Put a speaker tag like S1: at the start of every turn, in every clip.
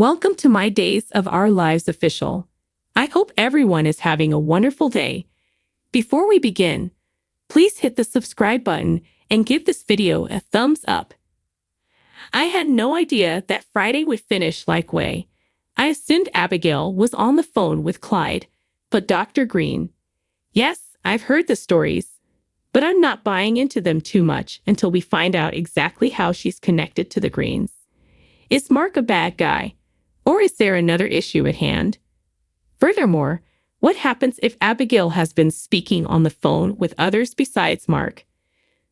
S1: Welcome to my Days of Our Lives official. I hope everyone is having a wonderful day. Before we begin, please hit the subscribe button and give this video a thumbs up. I had no idea that Friday would finish like way. I assumed Abigail was on the phone with Clyde, but Dr. Green. Yes, I've heard the stories, but I'm not buying into them too much until we find out exactly how she's connected to the Greens. Is Mark a bad guy? Or is there another issue at hand? Furthermore, what happens if Abigail has been speaking on the phone with others besides Mark?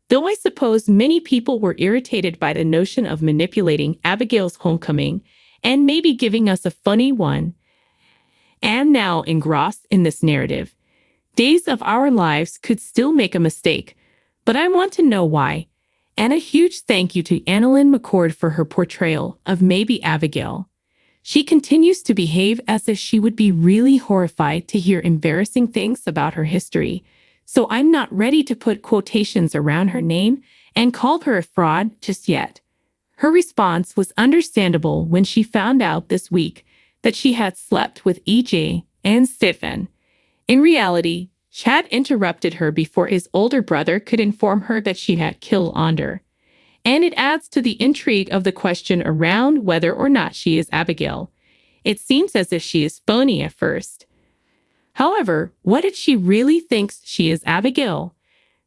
S1: Though I suppose many people were irritated by the notion of manipulating Abigail's homecoming and maybe giving us a funny one, and now engrossed in this narrative, Days of Our Lives could still make a mistake, but I want to know why. And a huge thank you to Annalyn McCord for her portrayal of maybe Abigail. She continues to behave as if she would be really horrified to hear embarrassing things about her history, so I'm not ready to put quotations around her name and call her a fraud just yet. Her response was understandable when she found out this week that she had slept with EJ and Stephen. In reality, Chad interrupted her before his older brother could inform her that she had killed Onder. And it adds to the intrigue of the question around whether or not she is Abigail. It seems as if she is phony at first. However, what if she really thinks she is Abigail?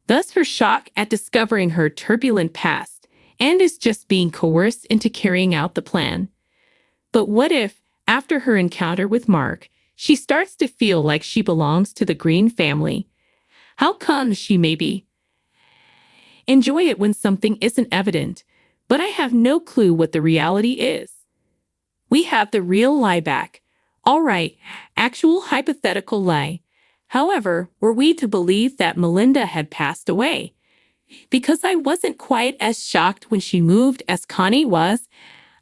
S1: Thus her shock at discovering her turbulent past and is just being coerced into carrying out the plan. But what if, after her encounter with Mark, she starts to feel like she belongs to the Green family? How come she maybe enjoy it when something isn't evident, but I have no clue what the reality is? We have the real lie back. All right, actual hypothetical lie. However, were we to believe that Melinda had passed away? Because I wasn't quite as shocked when she moved as Connie was,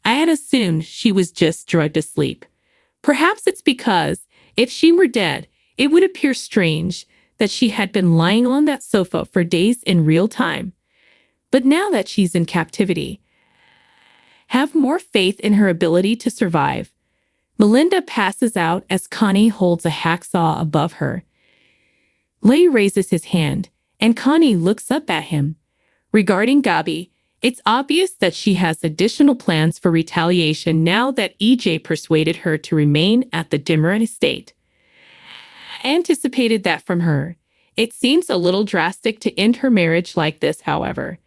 S1: I had assumed she was just drugged to sleep. Perhaps it's because, if she were dead, it would appear strange that she had been lying on that sofa for days in real time. But now that she's in captivity, have more faith in her ability to survive. Melinda passes out as Connie holds a hacksaw above her. Lay raises his hand, and Connie looks up at him. Regarding Gabi, it's obvious that she has additional plans for retaliation now that EJ persuaded her to remain at the Dimmer estate. I anticipated that from her. It seems a little drastic to end her marriage like this, however.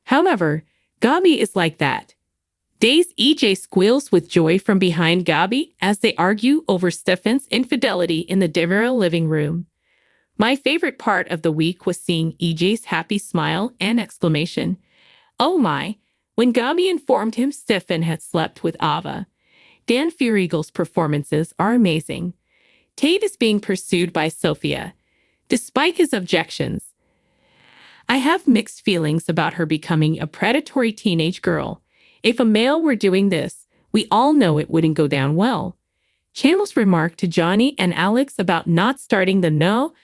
S1: Gabi is like that. Days EJ squeals with joy from behind Gabi as they argue over Stefan's infidelity in the Dimmer living room. My favorite part of the week was seeing EJ's happy smile and exclamation, "Oh my," when Gabi informed him Stefan had slept with Ava. Dan Furiegel's performances are amazing. Tate is being pursued by Sophia, despite his objections. I have mixed feelings about her becoming a predatory teenage girl. If a male were doing this, we all know it wouldn't go down well. Chandler's remark to Johnny and Alex about not starting the "no,"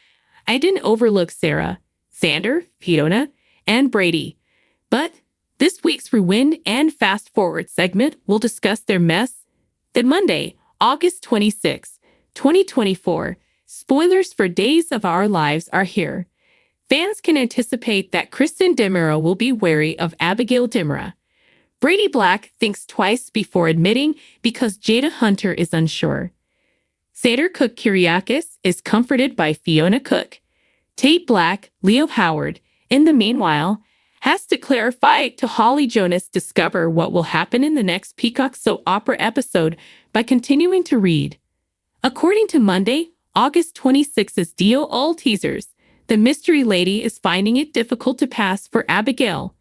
S1: I didn't overlook Sarah, Xander, Fiona, and Brady. But this week's Rewind and Fast Forward segment will discuss their mess. Then Monday, August 26, 2024, spoilers for Days of Our Lives are here. Fans can anticipate that Kristen Dimmer will be wary of Abigail Dimmer. Brady Black thinks twice before admitting because Jada Hunter is unsure. Seder Cook Kyriakis is comforted by Fiona Cook. Tate Black, Leo Howard, in the meanwhile, has to clarify to Holly Jonas discover what will happen in the next Peacock soap opera episode by continuing to read. According to Monday, August 26's DOL teasers, the mystery lady is finding it difficult to pass for Abigail.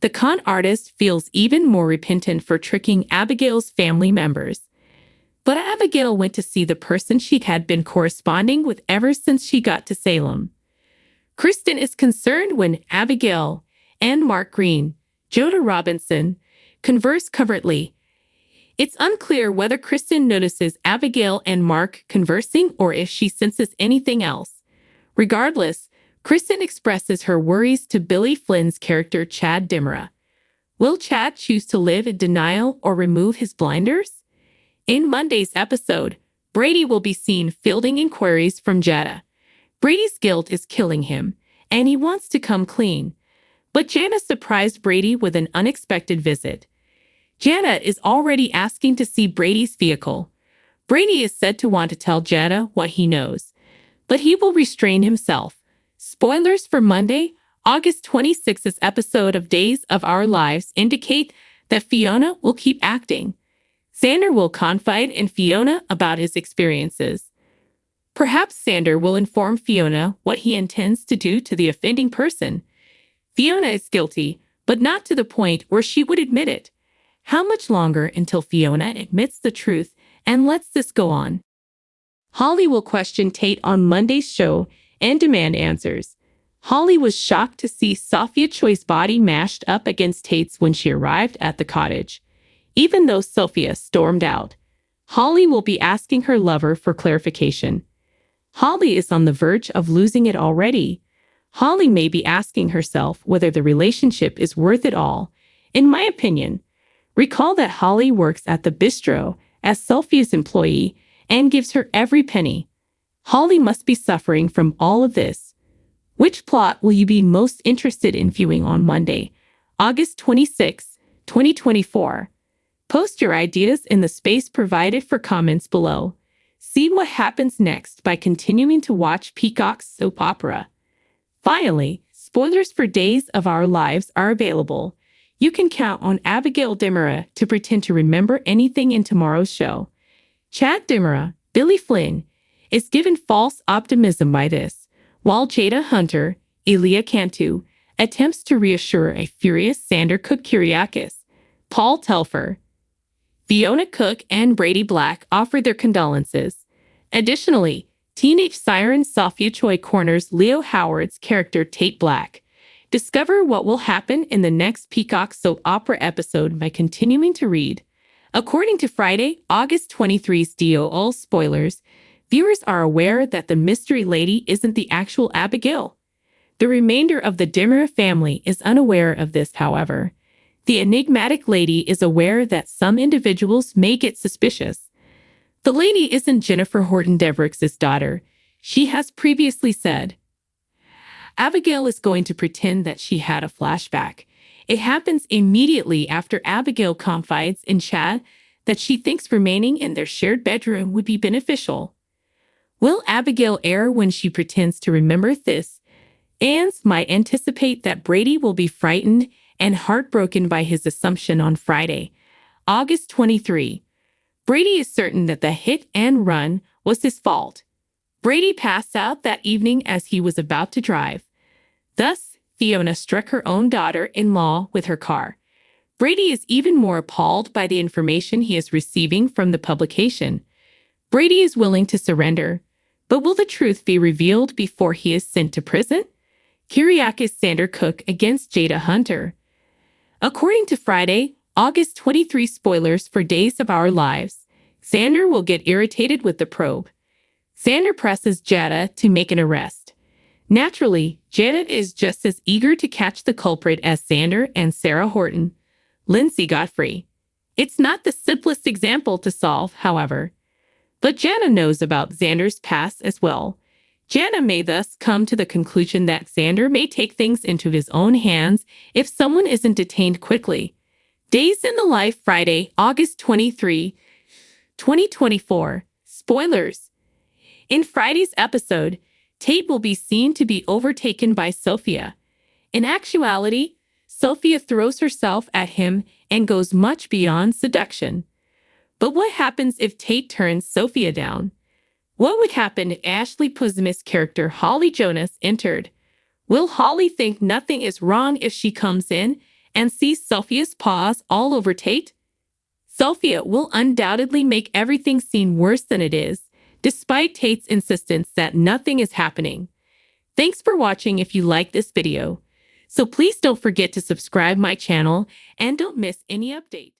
S1: The con artist feels even more repentant for tricking Abigail's family members. But Abigail went to see the person she had been corresponding with ever since she got to Salem. Kristen is concerned when Abigail and Mark Green, Joda Robinson, converse covertly. It's unclear whether Kristen notices Abigail and Mark conversing or if she senses anything else. Regardless, Kristen expresses her worries to Billy Flynn's character Chad Dimmer. Will Chad choose to live in denial or remove his blinders? In Monday's episode, Brady will be seen fielding inquiries from Jada. Brady's guilt is killing him, and he wants to come clean. But Jana surprised Brady with an unexpected visit. Jana is already asking to see Brady's vehicle. Brady is said to want to tell Jada what he knows, but he will restrain himself. Spoilers for Monday, August 26th's episode of Days of Our Lives indicate that Fiona will keep acting. Xander will confide in Fiona about his experiences. Perhaps Xander will inform Fiona what he intends to do to the offending person. Fiona is guilty, but not to the point where she would admit it. How much longer until Fiona admits the truth and lets this go on? Holly will question Tate on Monday's show and demand answers. Holly was shocked to see Sophia Choi's body mashed up against Tate's when she arrived at the cottage. Even though Sophia stormed out, Holly will be asking her lover for clarification. Holly is on the verge of losing it already. Holly may be asking herself whether the relationship is worth it all. In my opinion, recall that Holly works at the bistro as Sophia's employee and gives her every penny. Holly must be suffering from all of this. Which plot will you be most interested in viewing on Monday, August 26, 2024? Post your ideas in the space provided for comments below. See what happens next by continuing to watch Peacock's soap opera. Finally, spoilers for Days of Our Lives are available. You can count on Abigail Dimara to pretend to remember anything in tomorrow's show. Chad Dimara, Billy Flynn, is given false optimism by this, while Jada Hunter, Elia Cantu, attempts to reassure a furious Xander Cook-Kyriakis. Paul Telfer, Fiona Cook, and Brady Black offer their condolences. Additionally, teenage siren Sophia Choi corners Leo Howard's character Tate Black. Discover what will happen in the next Peacock soap opera episode by continuing to read. According to Friday, August 23's DOL spoilers, viewers are aware that the mystery lady isn't the actual Abigail. The remainder of the Dimara family is unaware of this, however. The enigmatic lady is aware that some individuals may get suspicious. The lady isn't Jennifer Horton Deverick's daughter. She has previously said. Abigail is going to pretend that she had a flashback. It happens immediately after Abigail confides in Chad that she thinks remaining in their shared bedroom would be beneficial. Will Abigail err when she pretends to remember this? Fans might anticipate that Brady will be frightened and heartbroken by his assumption on Friday, August 23. Brady is certain that the hit and run was his fault. Brady passed out that evening as he was about to drive. Thus, Fiona struck her own daughter-in-law with her car. Brady is even more appalled by the information he is receiving from the publication. Brady is willing to surrender, but will the truth be revealed before he is sent to prison? Kyriakis Xander Cook against Jada Hunter. According to Friday, August 23 spoilers for Days of Our Lives, Xander will get irritated with the probe. Xander presses Jada to make an arrest. Naturally, Jada is just as eager to catch the culprit as Xander and Sarah Horton. Lindsay Godfrey. It's not the simplest example to solve, however. But Jana knows about Xander's past as well. Jana may thus come to the conclusion that Xander may take things into his own hands if someone isn't detained quickly. Days in the Life, Friday, August 23, 2024. Spoilers. In Friday's episode, Tate will be seen to be overtaken by Sophia. In actuality, Sophia throws herself at him and goes much beyond seduction. But what happens if Tate turns Sophia down? What would happen if Ashley Pusmi's character Holly Jonas entered? Will Holly think nothing is wrong if she comes in and sees Sophia's paws all over Tate? Sophia will undoubtedly make everything seem worse than it is, despite Tate's insistence that nothing is happening. Thanks for watching if you like this video. So please don't forget to subscribe my channel and don't miss any update.